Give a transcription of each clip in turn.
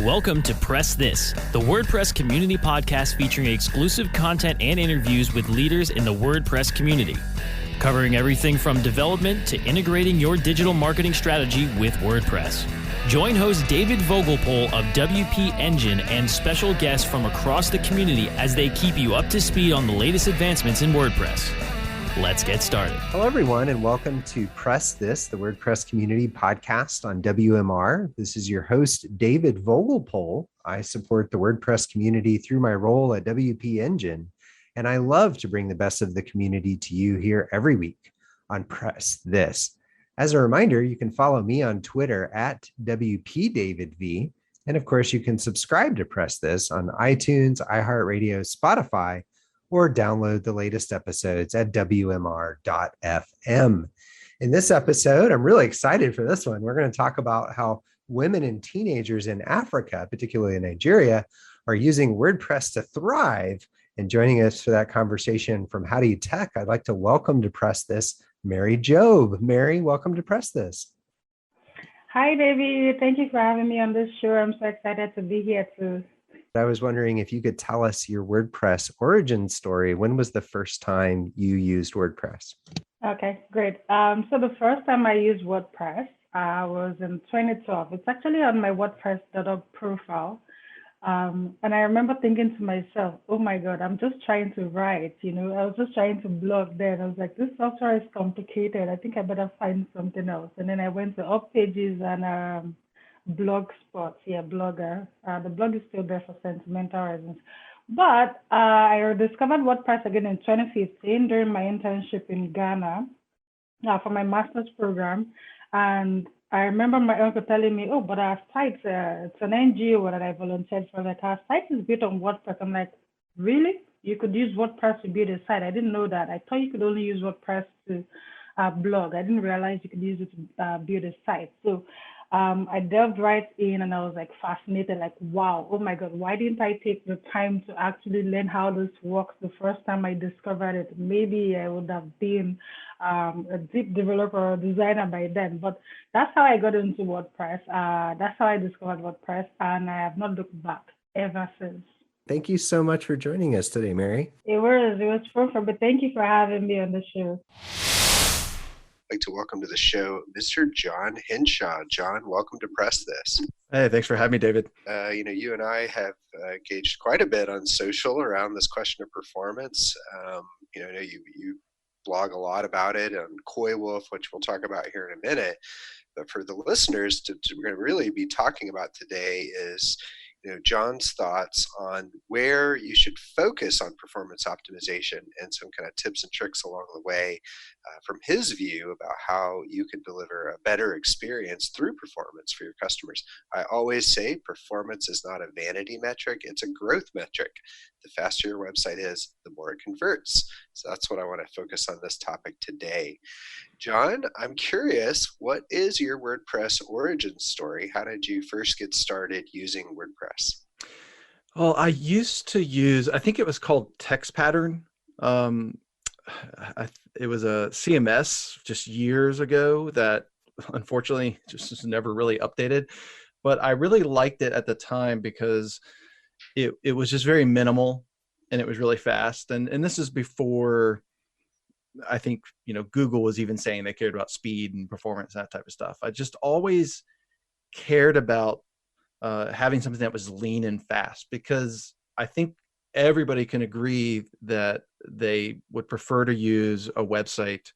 Welcome to PressThis, the WordPress community podcast featuring exclusive content and interviews with leaders in the WordPress community, covering everything from development to integrating your digital marketing strategy with WordPress. Join host David Vogelpohl of WP Engine and special guests from across the community as they keep you up to speed on the latest advancements in WordPress. Let's get started. Hello, everyone, and welcome to PressThis, the WordPress community podcast on WMR. This is your host, David Vogelpohl. I support the WordPress community through my role at WP Engine, and I love to bring the best of the community to you here every week on PressThis. As a reminder, you can follow me on Twitter at WPDavidV, and of course, you can subscribe to PressThis on iTunes, iHeartRadio, Spotify, or download the latest episodes at WMR.fm. In this episode, I'm really excited for this one. We're going to talk about how women and teenagers in Africa, particularly in Nigeria, are using WordPress to thrive. And joining us for that conversation from How Do You Tech, I'd like to welcome to PressThis, Mary Job. Mary, welcome to PressThis. Hi, David. Thank you for having me on this show. I'm so excited to be here too. I was wondering if you could tell us your WordPress origin story. When was the first time you used WordPress? Okay, great. So the first time I used WordPress was in 2012. It's actually on my WordPress.org profile. And I remember thinking to myself, oh my God, I'm just trying to write, I was just trying to blog there. And I was like, this software is complicated. I think I better find something else. And then I went to Up Pages and Blogspot, Blogger. The blog is still there for sentimental reasons. But I discovered WordPress again in 2015 during my internship in Ghana for my master's program. And I remember my uncle telling me, oh, but our site, it's an NGO that I volunteered for. Like, our site is built on WordPress. I'm like, really? You could use WordPress to build a site? I didn't know that. I thought you could only use WordPress to blog. I didn't realize you could use it to build a site. So I delved right in and I was like fascinated, like, wow, oh my God, why didn't I take the time to actually learn how this works the first time I discovered it? Maybe I would have been a deep developer or designer by then, but that's how I got into WordPress. That's how I discovered WordPress, and I have not looked back ever since. Thank you so much for joining us today, Mary. It was fun, but thank you for having me on the show. I'd like to welcome to the show Mr. Jon Henshaw. Jon, welcome to PressThis. Hey, thanks for having me, David. You and I have engaged quite a bit on social around this question of performance. I know you blog a lot about it on Coywolf, which we'll talk about here in a minute. But for the listeners, we're going to really be talking about today is Jon's thoughts on where you should focus on performance optimization and some kind of tips and tricks along the way from his view about how you can deliver a better experience through performance for your customers. I always say performance is not a vanity metric, it's a growth metric. The faster your website is, the more it converts. So that's what I want to focus on this topic today. Jon, I'm curious, what is your WordPress origin story? How did you first get started using WordPress? Well, I used to use, I think it was called Text Pattern. It was a CMS just years ago that unfortunately just was never really updated. But I really liked it at the time because it was just very minimal and it was really fast. And this is before I think, Google was even saying they cared about speed and performance, that type of stuff. I just always cared about having something that was lean and fast, because I think everybody can agree that they would prefer to use a website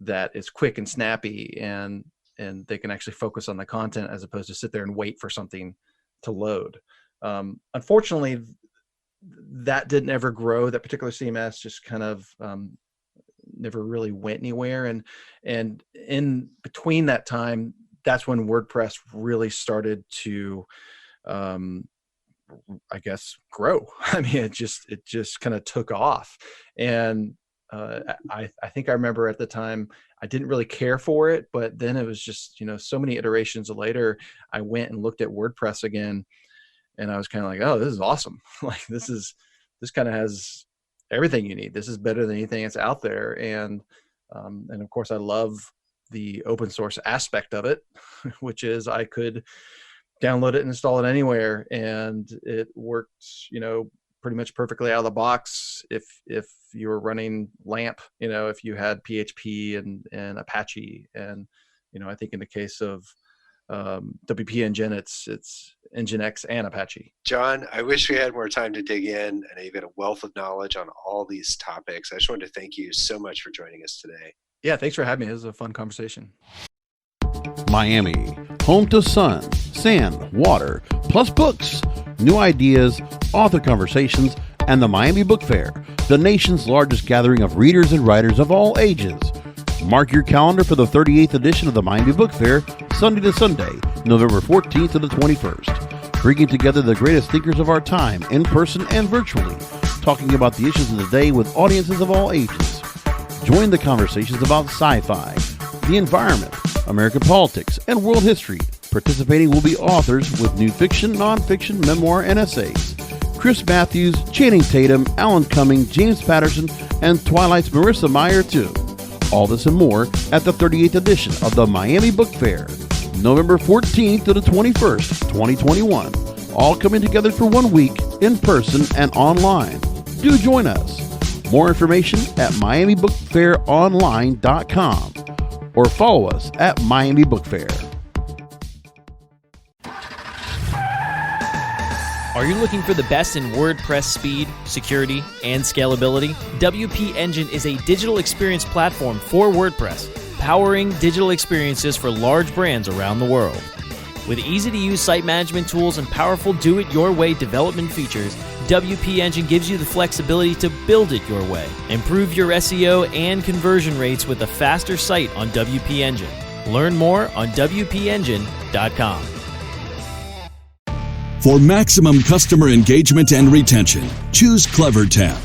that is quick and snappy and they can actually focus on the content as opposed to sit there and wait for something to load. Unfortunately, that didn't ever grow. That particular CMS just kind of never really went anywhere. And in between that time, that's when WordPress really started to, I guess, grow. I mean, it just kind of took off. And I think I remember at the time, I didn't really care for it, but then it was just, so many iterations later, I went and looked at WordPress again, and I was kind of like, oh, this is awesome. Like, this kind of has everything you need. This is better than anything that's out there. And of course, I love the open source aspect of it, which is I could download it and install it anywhere, and it worked, pretty much perfectly out of the box. If you were running LAMP, if you had PHP and Apache, and I think in the case of WP Engine, it's Nginx and Apache. Jon, I wish we had more time to dig in. I know you've got a wealth of knowledge on all these topics. I just wanted to thank you so much for joining us today. Yeah, thanks for having me. This was a fun conversation. Miami, home to sun, sand, water, plus books, new ideas, author conversations, and the Miami Book Fair, the nation's largest gathering of readers and writers of all ages. Mark your calendar for the 38th edition of the Miami Book Fair, Sunday to Sunday, November 14th to the 21st, bringing together the greatest thinkers of our time, in person and virtually, talking about the issues of the day with audiences of all ages. Join the conversations about sci-fi, the environment, American politics, and world history. Participating will be authors with new fiction, nonfiction, memoir, and essays. Chris Matthews, Channing Tatum, Alan Cumming, James Patterson, and Twilight's Marissa Meyer, too. All this and more at the 38th edition of the Miami Book Fair, November 14th to the 21st, 2021. All coming together for 1 week, in person and online. Do join us. More information at miamibookfaironline.com or follow us at Miami Book Fair. Are you looking for the best in WordPress speed, security, and scalability? WP Engine is a digital experience platform for WordPress, powering digital experiences for large brands around the world. With easy-to-use site management tools and powerful do-it-your-way development features, WP Engine gives you the flexibility to build it your way. Improve your SEO and conversion rates with a faster site on WP Engine. Learn more on WPEngine.com. For maximum customer engagement and retention, choose CleverTap.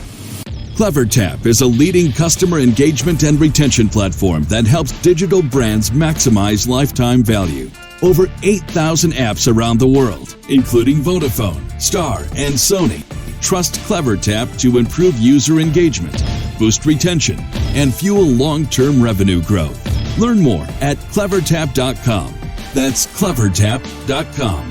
CleverTap is a leading customer engagement and retention platform that helps digital brands maximize lifetime value. Over 8,000 apps around the world, including Vodafone, Star, and Sony, trust CleverTap to improve user engagement, boost retention, and fuel long-term revenue growth. Learn more at clevertap.com. That's clevertap.com.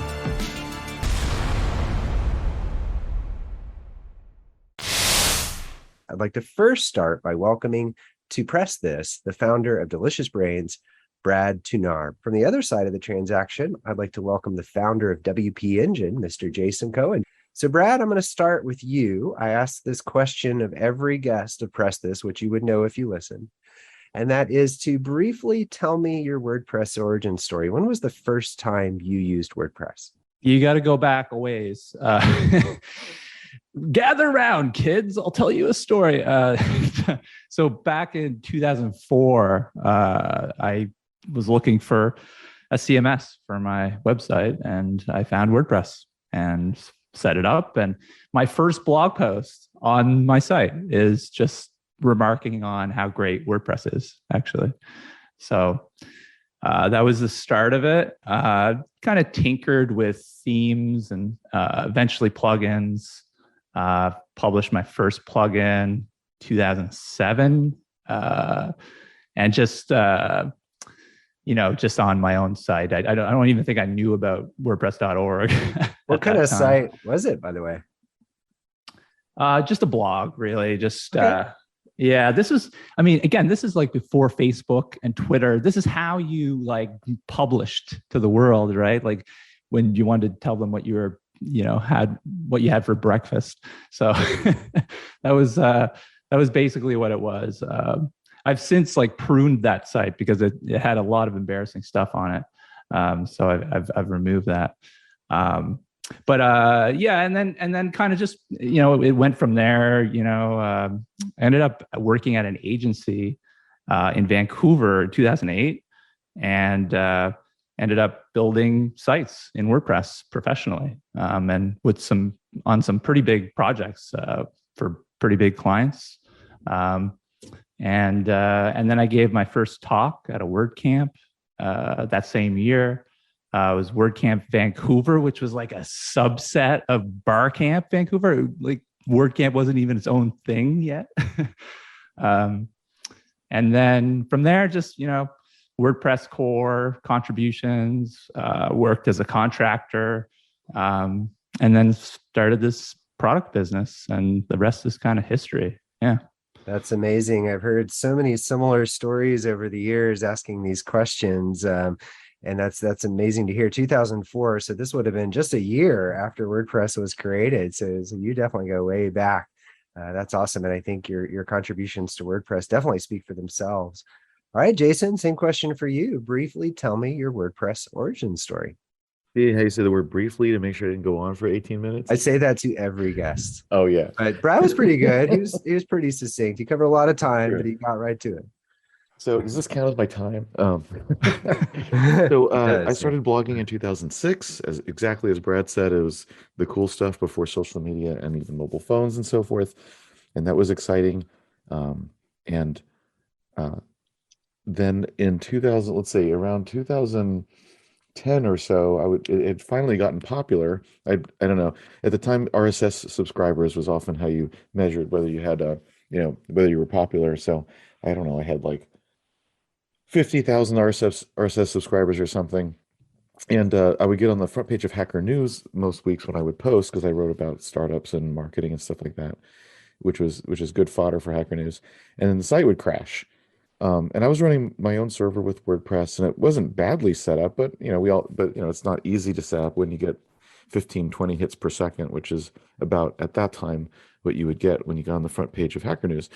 I'd like to first start by welcoming to PressThis the founder of Delicious Brains, Brad Touesnard. From the other side of the transaction, I'd like to welcome the founder of WP Engine, Mr. Jason Cohen. So Brad, I'm going to start with you. I asked this question of every guest of PressThis, which you would know if you listen, and that is to briefly tell me your WordPress origin story. When was the first time you used WordPress? You got to go back a ways. Gather around, kids. I'll tell you a story. So back in 2004, I was looking for a CMS for my website, and I found WordPress and set it up. And my first blog post on my site is just remarking on how great WordPress is, actually. So that was the start of it. Kind of tinkered with themes and eventually plugins. Published my first plugin 2007, and just just on my own site. I don't even think I knew about WordPress.org. What kind of site was it, by the way? Just a blog, really. Just okay. Yeah. This is like before Facebook and Twitter. This is how you published to the world, right? Like when you wanted to tell them what you were had what you had for breakfast. So that was basically what it was. I've since pruned that site because it had a lot of embarrassing stuff on it. So I've removed that. But and then kind of just, it went from there. I ended up working at an agency in Vancouver in 2008, and ended up building sites in WordPress professionally, and on some pretty big projects for pretty big clients. And then I gave my first talk at a WordCamp that same year. It was WordCamp Vancouver, which was like a subset of BarCamp Vancouver. WordCamp wasn't even its own thing yet. And then from there, just WordPress core contributions, worked as a contractor, and then started this product business, and the rest is kind of history. Yeah. That's amazing. I've heard so many similar stories over the years asking these questions. And that's amazing to hear. 2004. So this would have been just a year after WordPress was created. So you definitely go way back. That's awesome. And I think your contributions to WordPress definitely speak for themselves. All right, Jason, same question for you. Briefly tell me your WordPress origin story. See how you say the word briefly to make sure I didn't go on for 18 minutes? I say that to every guest. Oh, yeah. But Brad was pretty good. He was pretty succinct. He covered a lot of time, Sure. but he got right to it. So does this count as my time? I started blogging in 2006, exactly as Brad said. It was the cool stuff before social media and even mobile phones and so forth. And that was exciting. Then in 2000, let's say around 2010 or so, it had finally gotten popular. I don't know. At the time, RSS subscribers was often how you measured whether you had whether you were popular. So I don't know. I had like 50,000 RSS subscribers or something. And I would get on the front page of Hacker News most weeks when I would post, because I wrote about startups and marketing and stuff like that, which is good fodder for Hacker News. And then the site would crash. And I was running my own server with WordPress, and it wasn't badly set up, but it's not easy to set up when you get 15, 20 hits per second, which is about at that time what you would get when you got on the front page of Hacker News.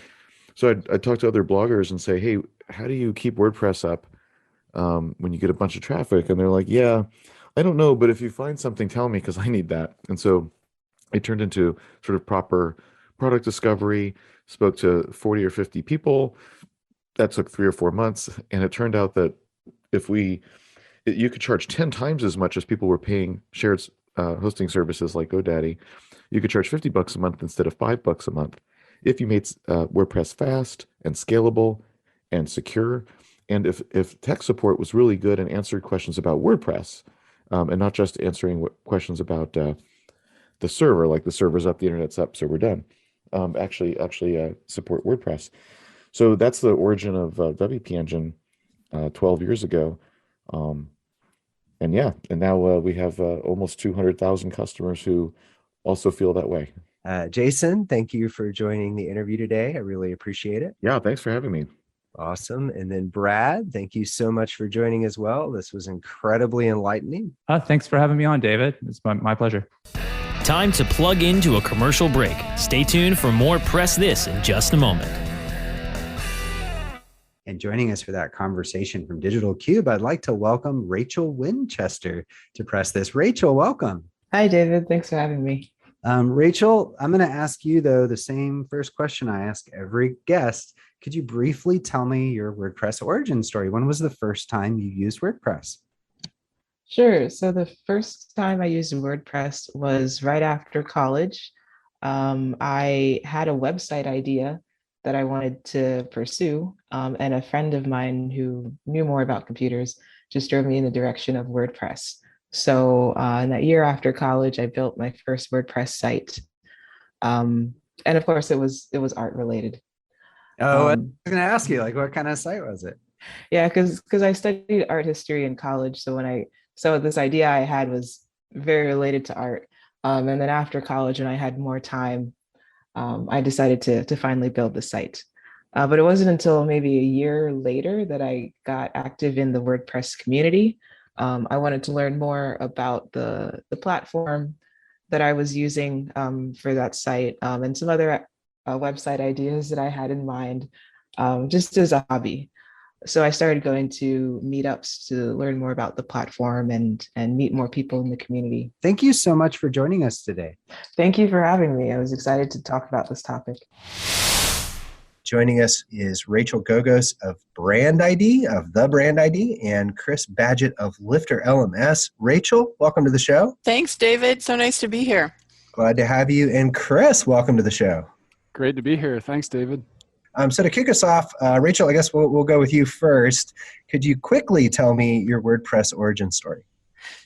So I'd talk to other bloggers and say, hey, how do you keep WordPress up when you get a bunch of traffic? And they're like, yeah, I don't know, but if you find something, tell me, because I need that. And so it turned into sort of proper product discovery, spoke to 40 or 50 people. That took 3 or 4 months. And it turned out that you could charge 10 times as much as people were paying shared hosting services like GoDaddy. You could charge $50 a month instead of $5 a month if you made WordPress fast and scalable and secure. And if tech support was really good and answered questions about WordPress, and not just answering questions about the server, like the server's up, the internet's up, so we're done. Actually support WordPress. So that's the origin of WP Engine 12 years ago. And now we have almost 200,000 customers who also feel that way. Jason, thank you for joining the interview today. I really appreciate it. Yeah, thanks for having me. Awesome. And then Brad, thank you so much for joining as well. This was incredibly enlightening. Thanks for having me on, David. It's my pleasure. Time to plug into a commercial break. Stay tuned for more Press This in just a moment. And joining us for that conversation from DigitalCube, I'd like to welcome Rachel Winchester to Press This. Rachel, welcome. Hi, David. Thanks for having me. Rachel, I'm going to ask you, though, the same first question I ask every guest. Could you briefly tell me your WordPress origin story? When was the first time you used WordPress? Sure. So the first time I used WordPress was right after college. I had a website idea that I wanted to pursue, and a friend of mine who knew more about computers just drove me in the direction of WordPress. So in that year after college, I built my first WordPress site. And of course, it was art related. Oh, I was going to ask you, like, what kind of site was it? Yeah, because I studied art history in college. So this idea I had was very related to art. And then after college, when I had more time, I decided to finally build the site. But it wasn't until maybe a year later that I got active in the WordPress community. I wanted to learn more about the platform that I was using for that site, and some other website ideas that I had in mind, just as a hobby. So I started going to meetups to learn more about the platform and meet more people in the community. Thank you so much for joining us today. Thank you for having me. I was excited to talk about this topic. Joining us is Rachel Gogos of BrandID, of the BrandID, and Chris Badgett of LifterLMS. Rachel, welcome to the show. Thanks, David. So nice to be here. Glad to have you. And Chris, welcome to the show. Great to be here. Thanks, David. So to kick us off, Rachel, I guess we'll go with you first. Could you quickly tell me your WordPress origin story?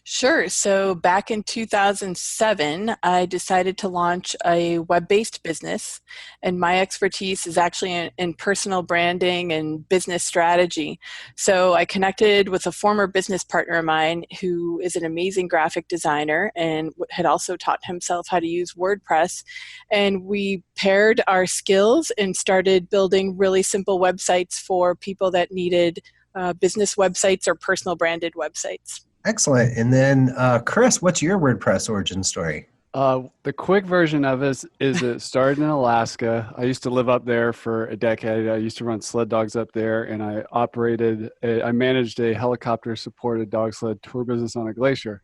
Sure. So back in 2007, I decided to launch a web-based business, and my expertise is actually in personal branding and business strategy. So I connected with a former business partner of mine who is an amazing graphic designer and had also taught himself how to use WordPress. And we paired our skills and started building really simple websites for people that needed business websites or personal branded websites. Excellent. And then, Chris, what's your WordPress origin story? The quick version of it is it started in Alaska. I used to live up there for a decade. I used to run sled dogs up there, and I managed a helicopter-supported dog sled tour business on a glacier.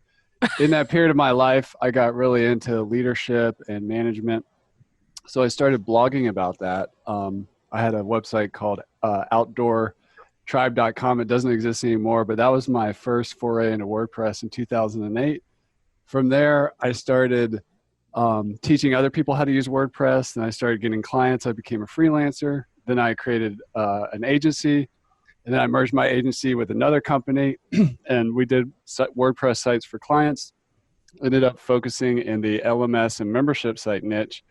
In that period of my life, I got really into leadership and management. So I started blogging about that. I had a website called outdoortribe.com. It doesn't exist anymore, but that was my first foray into WordPress in 2008. From there, I started teaching other people how to use WordPress. Then I started getting clients. I became a freelancer. Then I created an agency. And then I merged my agency with another company, and we did WordPress sites for clients. Ended up focusing in the LMS and membership site niche.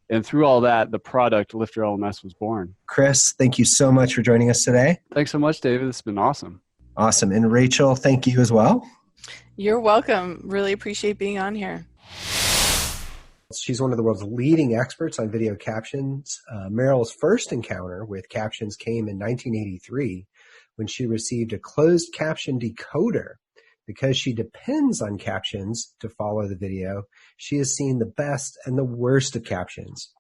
And through all that, the product LifterLMS was born. Chris, thank you so much for joining us today. Thanks so much, David. It's been awesome. Awesome. And Rachel, thank you as well. You're welcome. Really appreciate being on here. She's one of the world's leading experts on video captions. Meryl's first encounter with captions came in 1983 when she received a closed caption decoder. Because she depends on captions to follow the video, she has seen the best and the worst of captions.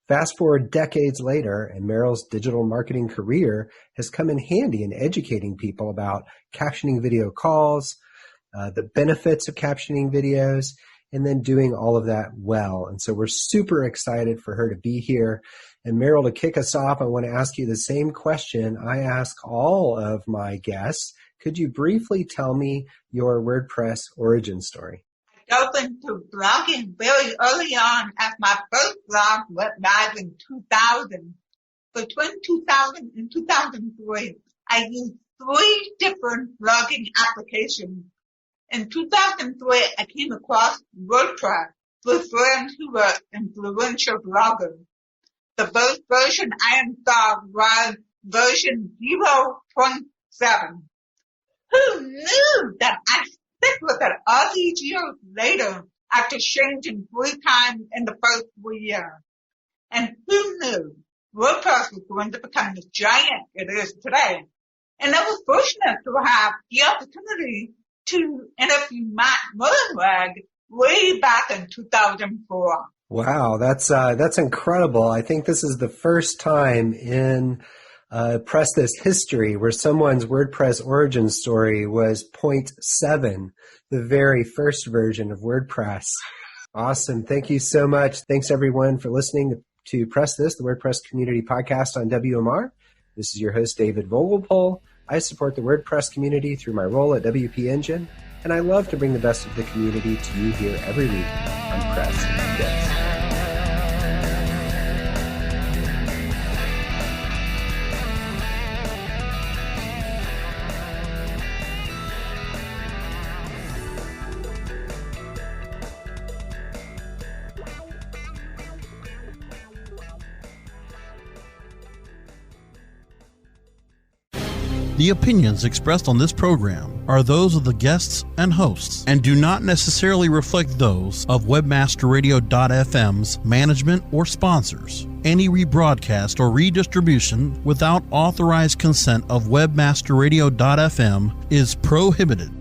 Fast forward decades later, and Meryl's digital marketing career has come in handy in educating people about captioning video calls, the benefits of captioning videos, and then doing all of that well. And so we're super excited for her to be here. And Meryl, to kick us off, I want to ask you the same question I ask all of my guests. Could you briefly tell me your WordPress origin story? I dove into blogging very early on, as my first blog went live in 2000. Between 2000 and 2003, I used 3 different blogging applications. In 2003, I came across WordPress with friends who were influential bloggers. The first version I installed was version 0.7. Who knew that I'd stick with it all these years later after changing 3 times in the first 3 years? And who knew WordPress was going to become the giant it is today? And I was fortunate to have the opportunity to interview Matt Mullenweg way back in 2004. Wow, that's incredible. I think this is the first time in PressThis history where someone's WordPress origin story was 0.7, the very first version of WordPress. Awesome. Thank you so much. Thanks everyone for listening to PressThis, the WordPress community podcast on WMR. This is your host, David Vogelpohl. I support the WordPress community through my role at WP Engine, and I love to bring the best of the community to you here every week on PressThis. The opinions expressed on this program are those of the guests and hosts and do not necessarily reflect those of WebmasterRadio.fm's management or sponsors. Any rebroadcast or redistribution without authorized consent of WebmasterRadio.fm is prohibited.